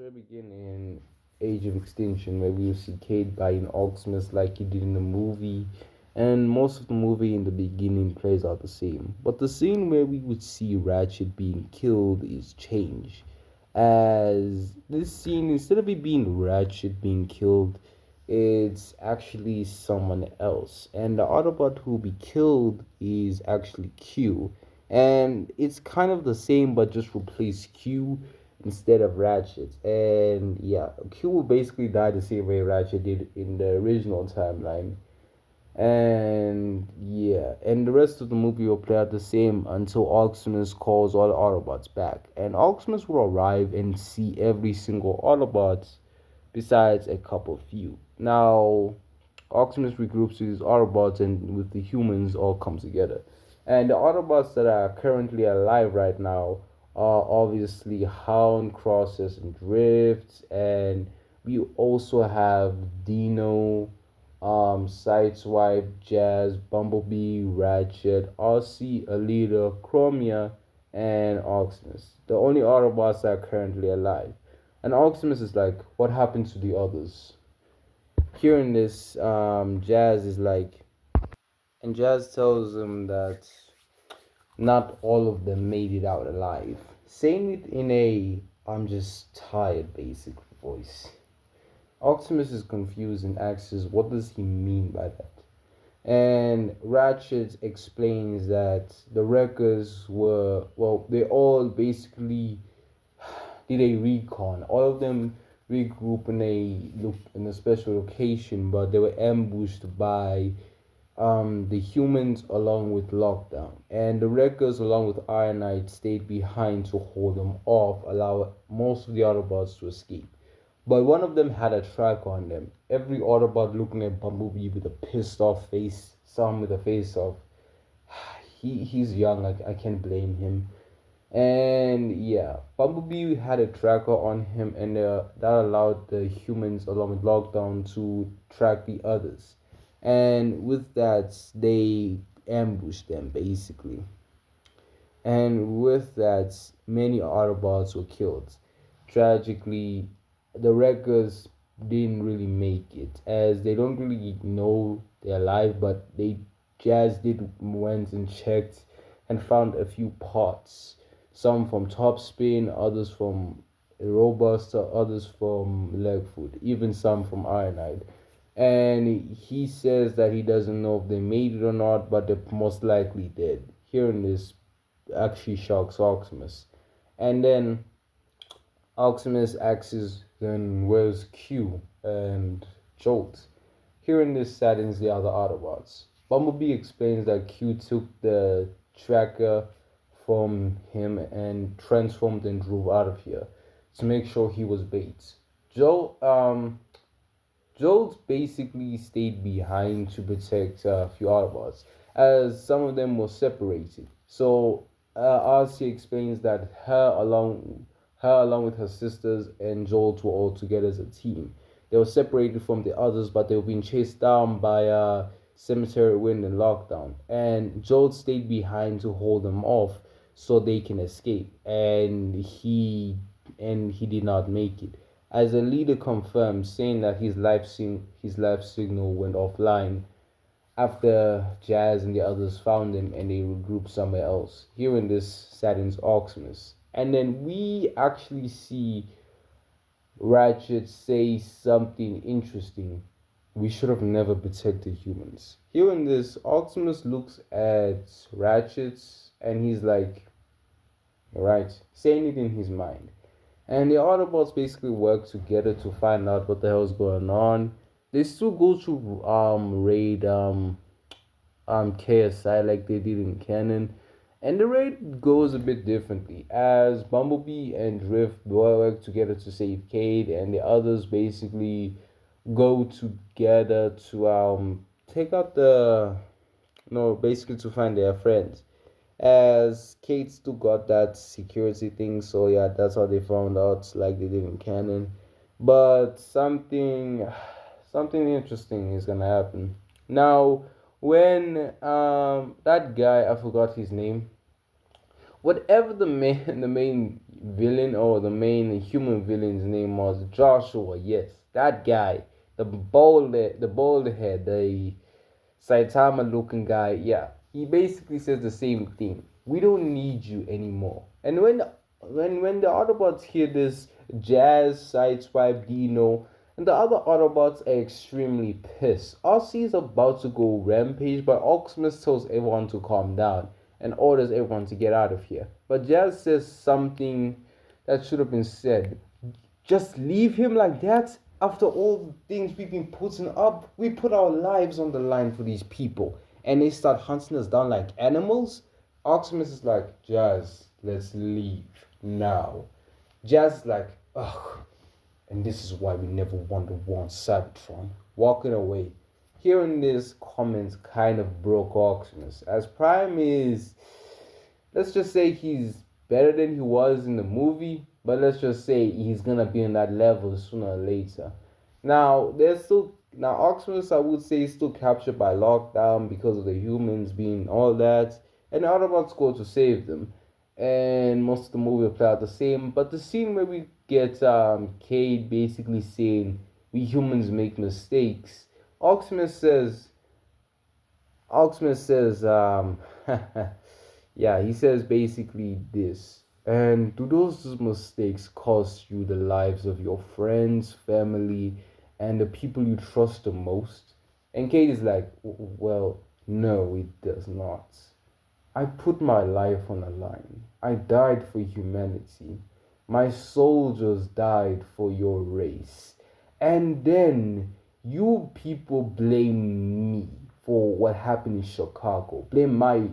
story begin in Age of Extinction, where we will see Cade buying Optimus like he did in the movie, and most of the movie in the beginning plays out the same. But the scene where we would see Ratchet being killed is changed, as this scene, instead of it being Ratchet being killed, it's actually someone else, and the Autobot who will be killed is actually Q, and it's kind of the same but just replace Q instead of Ratchet. And yeah, Q will basically die the same way Ratchet did in the original timeline. And yeah, and the rest of the movie will play out the same until Optimus calls all the Autobots back. And Optimus will arrive and see every single Autobot besides a couple few. Now, Optimus regroups with his Autobots and with the humans all come together. And the Autobots that are currently alive right now are obviously Hound, Crosses, and Drift. And we also have Dino, Sideswipe, Jazz, Bumblebee, Ratchet, RC, Alita, Chromia, and Optimus. The only Autobots that are currently alive. And Optimus is like, what happened to the others? Hearing this, Jazz is like, and Jazz tells him that not all of them made it out alive, saying it in a "I'm just tired" basic voice. Optimus is confused and asks, what does he mean by that? And Ratchet explains that the wreckers were, well, they all basically did a recon. All of them regroup in a special location, but they were ambushed by the humans along with Lockdown, and the Wreckers along with Ironite stayed behind to hold them off, allow most of the Autobots to escape. But one of them had a track on them. Every Autobot looking at Bumblebee with a pissed off face, some with a face of he's young, I can't blame him. And yeah, Bumblebee had a tracker on him, and that allowed the humans, along with Lockdown, to track the others. And with that, they ambushed them basically. And with that, many Autobots were killed. Tragically, the Wreckers didn't really make it, as they don't really know they're alive, but they just did went and checked and found a few parts. Some from Topspin, others from Robuster, others from Legfoot, even some from Ironhide. And he says that he doesn't know if they made it or not, but they most likely did. Hearing this actually shocks Optimus. And then Optimus asks, then where's Q and Jolt? Hearing this saddens the other Autobots. Bumblebee explains that Q took the tracker from him and transformed and drove out of here to make sure he was bait. Joel, Jolt basically stayed behind to protect a few Autobots, as some of them were separated. So RC explains that her along with her sisters and Jolt were all together as a team. They were separated from the others, but they were being chased down by Cemetery Wind and Lockdown. And Jolt stayed behind to hold them off so they can escape. And he did not make it, as a leader confirmed, saying that his life signal went offline after Jazz and the others found him and they regrouped somewhere else. Hearing this saddens Optimus. And then we actually see Ratchet say something interesting. We should have never protected humans. Hearing this, Optimus looks at Ratchet and he's like, right, saying it in his mind. And the Autobots basically work together to find out what the hell is going on. They still go to raid KSI like they did in canon. And the raid goes a bit differently, as Bumblebee and Drift work together to save Cade, and the others basically go together to take out the no basically to find their friends. As Kate still got that security thing, so yeah, that's how they found out, like they did in canon. But something interesting is gonna happen now when that guy, I forgot his name, whatever the main villain or the main human villain's name was, Joshua. Yes, that guy, the bald head, the Saitama looking guy. Yeah, he basically says the same thing. We don't need you anymore. And when the Autobots hear this, Jazz, Sideswipe, Dino, and the other Autobots are extremely pissed. Ozzy is about to go rampage, but Optimus tells everyone to calm down and orders everyone to get out of here. But Jazz says something that should have been said. Just leave him like that? After all the things we've been putting up, we put our lives on the line for these people, and they start hunting us down like animals? Optimus is like, Jazz, let's leave now. Jazz is like, ugh, and this is why we never won the war on Cybertron. Walking away. Hearing this comment kind of broke Optimus, as Prime is, let's just say he's better than he was in the movie, but let's just say he's gonna be on that level sooner or later. Now Optimus, I would say, is still captured by lockdown because of the humans being all that, and the Autobots go to save them. And most of the movie will play out the same, but the scene where we get Cade basically saying we humans make mistakes, Optimus says Optimus says, yeah, he says basically this. And do those mistakes cost you the lives of your friends, family, and the people you trust the most? And Kate is like, well, no, it does not. I put my life on the line. I died for humanity. My soldiers died for your race. And then you people blame me for what happened in Chicago. Blame my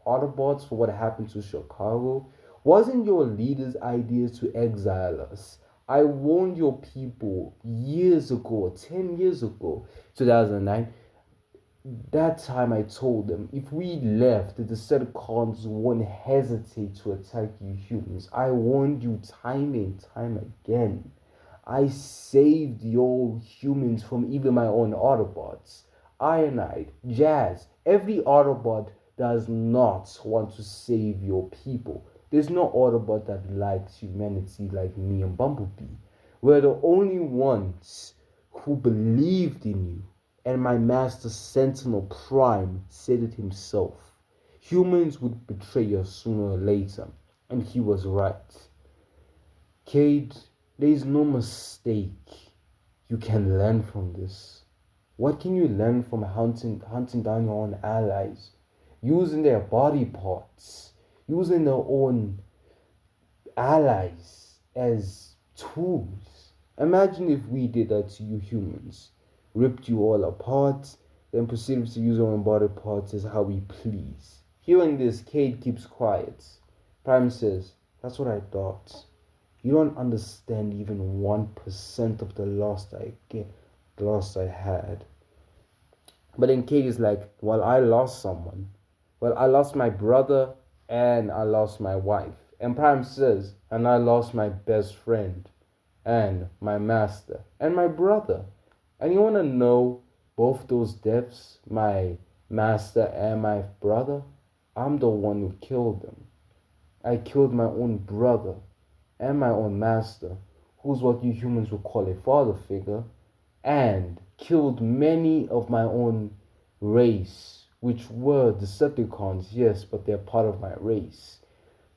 Autobots for what happened to Chicago. Wasn't your leader's idea to exile us? I warned your people years ago, 10 years ago, 2009. That time I told them, if we left, the Decepticons won't hesitate to attack you humans. I warned you time and time again. I saved your humans from even my own Autobots. Ironite, Jazz, every Autobot does not want to save your people. There's no Autobot that likes humanity like me and Bumblebee. We're the only ones who believed in you. And my master Sentinel Prime said it himself. Humans would betray us sooner or later. And he was right. Cade, there is no mistake. You can learn from this. What can you learn from hunting down your own allies? Using their body parts. Using their own allies as tools. Imagine if we did that to you humans. Ripped you all apart, then proceeded to use our own body parts as how we please. Hearing this, Cade keeps quiet. Prime says, that's what I thought. You don't understand even 1% of the loss I had. But then Cade is like, well, I lost someone. Well, I lost my brother and I lost my wife. And Prime says, and I lost my best friend and my master and my brother. And you want to know both those deaths, my master and my brother? I'm the one who killed them. I killed my own brother and my own master, who's what you humans would call a father figure, and killed many of my own race, which were Decepticons, yes, but they're part of my race.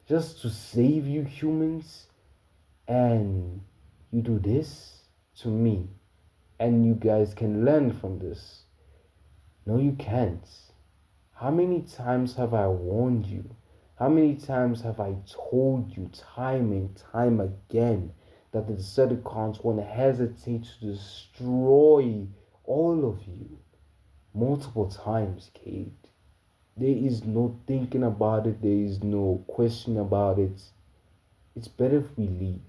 Just to save you humans, and you do this to me. And you guys can learn from this. No, you can't. How many times have I warned you? How many times have I told you time and time again that the Decepticons won't hesitate to destroy all of you? Multiple times, Cade. There is no thinking about it. There is no question about it. It's better if we leave,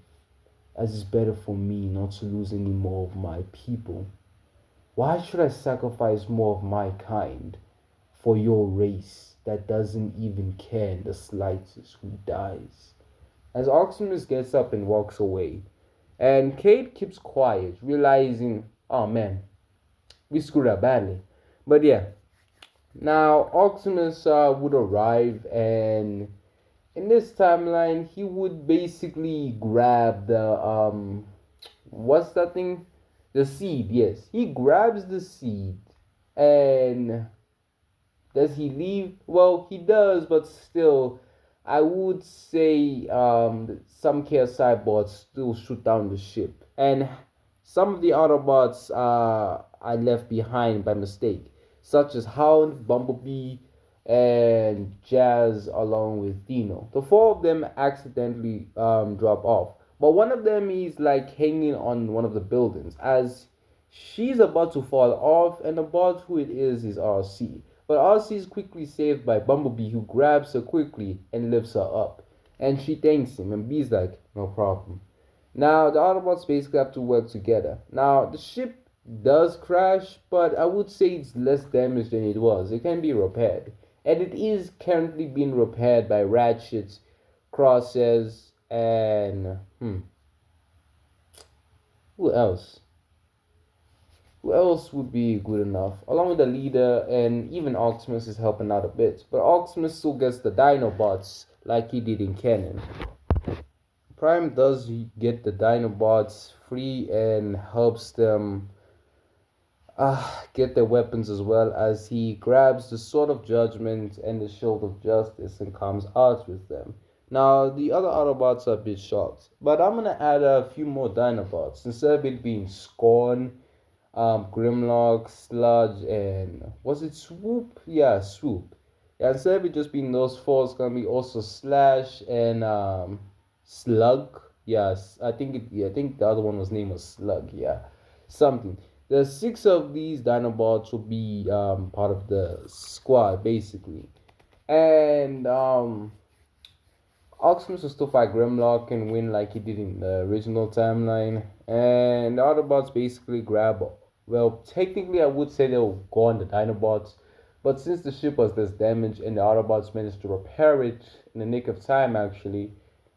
as it's better for me not to lose any more of my people. Why should I sacrifice more of my kind for your race that doesn't even care in the slightest who dies? As Optimus gets up and walks away, and Cade keeps quiet, realizing, oh man, we screwed up badly. But yeah, now Optimus would arrive and In this timeline, he would basically grab the what's that thing? The seed, yes. He grabs the seed and does he leave? Well, he does, but still, I would say some KSI bots still shoot down the ship, and some of the Autobots are left behind by mistake, such as Hound, Bumblebee, and Jazz, along with Dino. The four of them accidentally drop off, but one of them is like hanging on one of the buildings as she's about to fall off, and about who it is RC. But RC is quickly saved by Bumblebee, who grabs her quickly and lifts her up. And she thanks him, and B's like, no problem. Now, the Autobots basically have to work together. Now, the ship does crash, but I would say it's less damaged than it was. It can be repaired. And it is currently being repaired by Ratchet, Crosshairs, and who else? Who else would be good enough? Along with the leader, and even Optimus is helping out a bit. But Optimus still gets the Dinobots like he did in canon. Prime does get the Dinobots free and helps them get their weapons as well as he grabs the Sword of Judgment and the Shield of Justice and comes out with them. Now, the other Autobots are a bit shocked, but I'm gonna add a few more Dinobots instead of it being Scorn, Grimlock, Sludge, and was it Swoop? Yeah, Swoop. Yeah, instead of it just being those four, it's gonna be also Slash and Slug. Yes, I think I think the other one was named was Slug. Yeah, something. The six of these Dinobots will be part of the squad basically, and Optimus will still fight Grimlock and win like he did in the original timeline. And the Autobots basically grab. Well, technically, I would say they'll go on the Dinobots, but since the ship was less damaged and the Autobots managed to repair it in the nick of time, actually,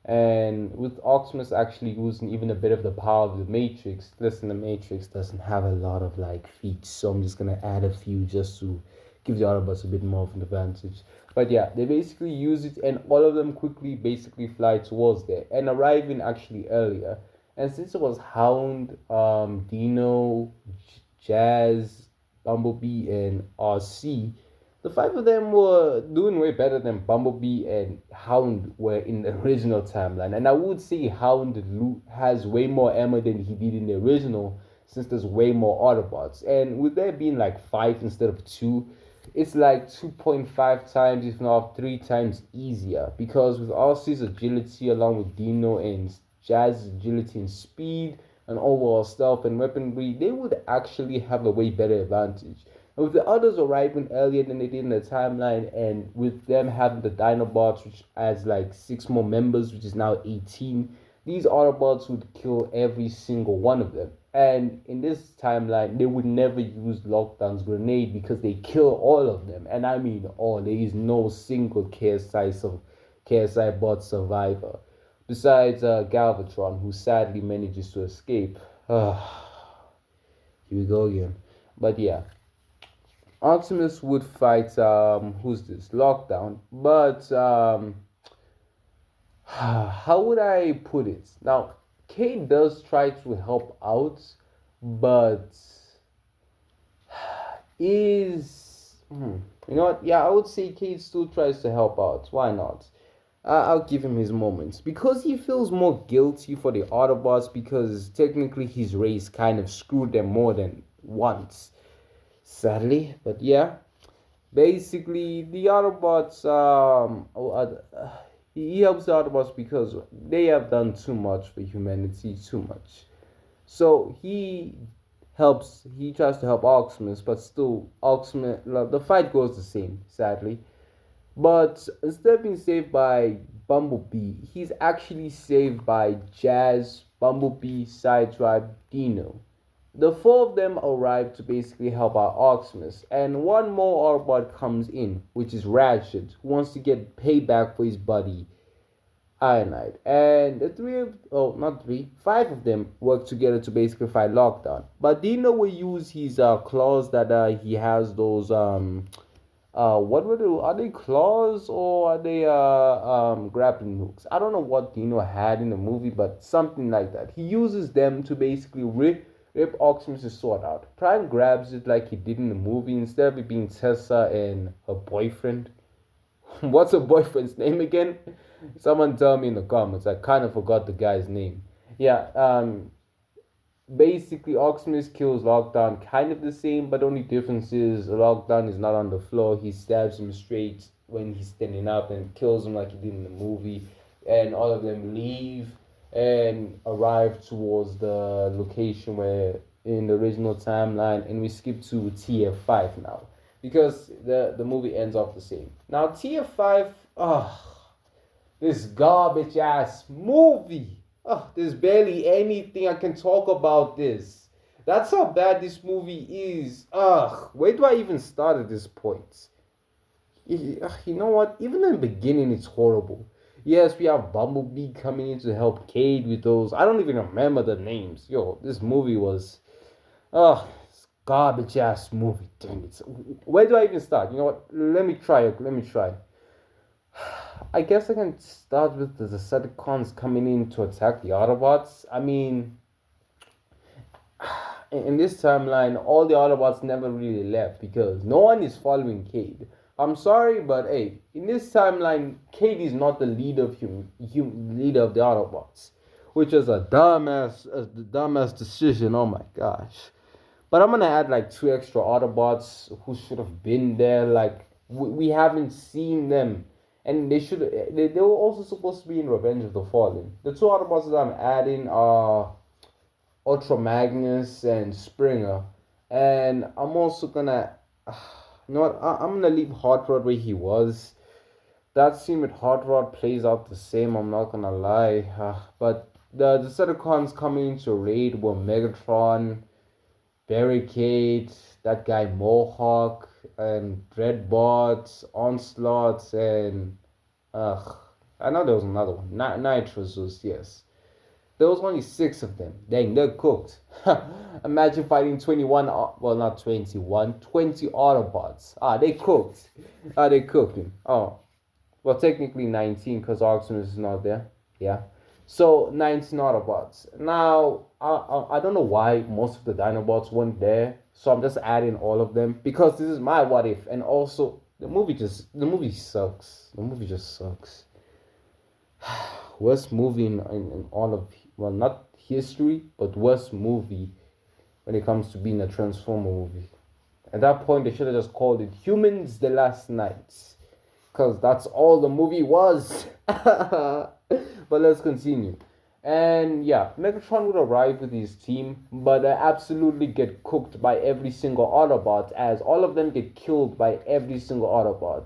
and with Optimus actually using even a bit of the power of the Matrix. Listen, the Matrix doesn't have a lot of like feats, so I'm just gonna add a few just to give the Autobots a bit more of an advantage. But yeah, they basically use it, and all of them quickly basically fly towards there and arriving actually earlier. And since it was Hound, Dino, Jazz, Bumblebee, and RC, the five of them were doing way better than Bumblebee and Hound were in the original timeline. And I would say Hound has way more ammo than he did in the original, since there's way more Autobots. And with there being like five instead of two, it's like 2.5 times, if not 3 times easier. Because with RC's agility, along with Dino and Jazz's agility and speed, and overall stealth and weaponry, they would actually have a way better advantage. And with the others arriving earlier than they did in the timeline, and with them having the Dinobots, which adds like 6 more members, which is now 18, these Autobots would kill every single one of them. And in this timeline, they would never use Lockdown's grenade because they kill all of them. And I mean all. There is no single KSI bot survivor. Besides Galvatron, who sadly manages to escape. Here we go again. But yeah, Optimus would fight who's this? Lockdown. But how would I put it? Now, Kate does try to help out, but you know what? Yeah, I would say Kate still tries to help out. Why not? I'll give him his moments because he feels more guilty for the Autobots because technically his race kind of screwed them more than once, sadly. But yeah, basically the Autobots he helps the Autobots because they have done too much for humanity, too much. So he tries to help Optimus, but still Optimus the fight goes the same, sadly. But instead of being saved by Bumblebee, he's actually saved by Jazz, Bumblebee, Psydrive, Dino. The four of them arrive to basically help out Optimus, and one more Autobot comes in, which is Ratchet, who wants to get payback for his buddy, Ironite. And the not three, five of them work together to basically fight Lockdown. But Dino will use his claws that he has those What were they? Are they claws or are they grappling hooks? I don't know what Dino had in the movie, but something like that. He uses them to basically rip Optimus' sword out. Prime grabs it like he did in the movie instead of it being Tessa and her boyfriend. What's her boyfriend's name again? Someone tell me in the comments. I kind of forgot the guy's name. Yeah, basically Optimus kills Lockdown kind of the same, but only difference is Lockdown is not on the floor. He stabs him straight when he's standing up and kills him like he did in the movie. And all of them leave and arrive towards the location where in the original timeline, and we skip to TF5 now because the movie ends off the same. Now TF5, this garbage ass movie. Oh, there's barely anything I can talk about this. That's how bad this movie is. Ugh, where do I even start at this point? You know what? Even in the beginning, it's horrible. Yes, we have Bumblebee coming in to help Cade with those. I don't even remember the names. Yo, this movie was. Ugh, garbage ass movie. Dang it. Where do I even start? You know what? Let me try. Let me try. I guess I can start with the Decepticons coming in to attack the Autobots. I mean, in this timeline, all the Autobots never really left because no one is following Cade. I'm sorry, but hey, in this timeline, Cade is not the leader of leader of the Autobots, which is a dumbass decision. Oh my gosh! But I'm gonna add like two extra Autobots who should have been there. Like we haven't seen them, and they were also supposed to be in Revenge of the Fallen. The two Autobots that I'm adding are Ultra Magnus and Springer, and I'm also gonna, you know what? I'm gonna leave Hot Rod where he was. That scene with Hot Rod plays out the same. I'm not gonna lie, but the Decepticons coming into raid were Megatron, Barricade, that guy Mohawk, and Dreadbot, Onslaught, and I know there was another one. Nitrozus, yes. There was only six of them. Dang, they're cooked. Imagine fighting 21, well, not 21, 20 Autobots. They cooked. They cooking. Oh, well, technically 19 because Optimus is not there. Yeah. So 19 Autobots. Now, I don't know why most of the Dinobots weren't there. So I'm just adding all of them because this is my what if. And also, the movie sucks. The movie just sucks. Worst movie in all of, well, not history, but worst movie when it comes to being a Transformer movie. At that point, they should have just called it Humans the Last Nights, because that's all the movie was. But let's continue. And yeah, Megatron would arrive with his team, but they absolutely get cooked by every single Autobot, as all of them get killed by every single Autobot.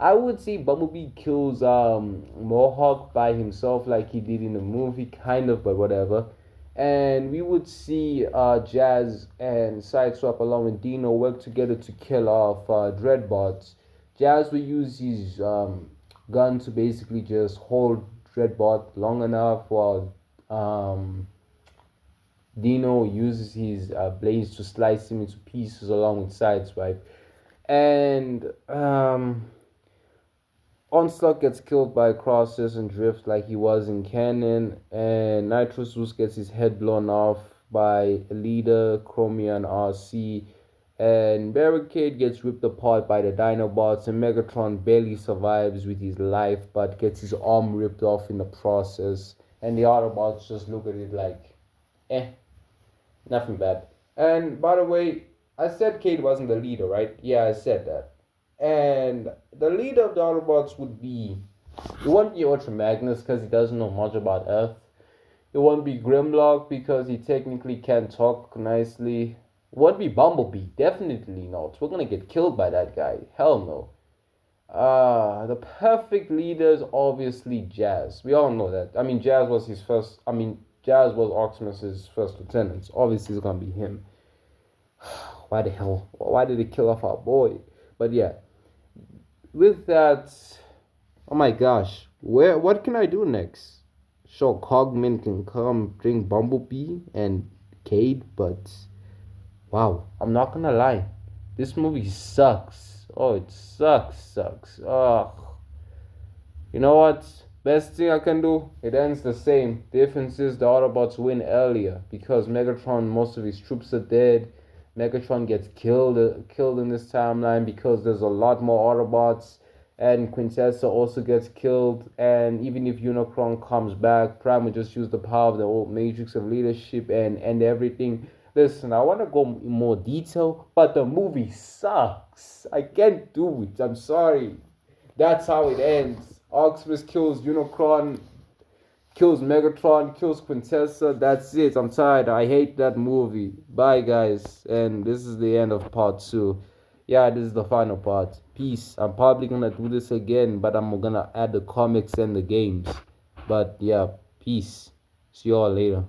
I would say Bumblebee kills Mohawk by himself like he did in the movie, kind of, but whatever. And we would see Jazz and Sideswipe along with Dino work together to kill off Dreadbots. Jazz will use his gun to basically just hold Dreadbot long enough while Dino uses his blades to slice him into pieces along with Sideswipe. And Onslaught gets killed by Crosses and Drift like he was in canon, and Nitrozus gets his head blown off by Leader, Chromia, and RC, and Barricade gets ripped apart by the Dinobots, and Megatron barely survives with his life but gets his arm ripped off in the process, and the Autobots just look at it like, eh, nothing bad. And by the way, I said Cade wasn't the leader, right? Yeah, I said that. And the leader of the Autobots would be, it won't be Ultra Magnus because he doesn't know much about Earth. It won't be Grimlock because he technically can't talk nicely. It won't be Bumblebee, definitely not. We're gonna get killed by that guy. Hell no. The perfect leader is obviously Jazz. We all know that. I mean, Jazz was Optimus's first lieutenant. Obviously, it's gonna be him. Why the hell? Why did they kill off our boy? But yeah, with that, oh my gosh, what can I do next? Sure, Cogman can come bring Bumblebee and Cade, but wow, I'm not gonna lie, this movie sucks. Oh, it sucks. Oh, you know what? Best thing I can do? It ends the same. Difference is the Autobots win earlier because Megatron, most of his troops are dead. Megatron gets killed in this timeline because there's a lot more Autobots, and Quintessa also gets killed. And even if Unicron comes back, Prime will just use the power of the old Matrix of leadership and end everything. Listen, I want to go in more detail, but the movie sucks. I can't do it. I'm sorry. That's how it ends. Optimus kills Unicron, kills Megatron, kills Quintessa. That's it. I'm tired. I hate that movie. Bye, guys. And this is the end of part 2. Yeah, this is the final part. Peace. I'm probably gonna do this again, but I'm gonna add the comics and the games. But yeah, peace. See y'all later.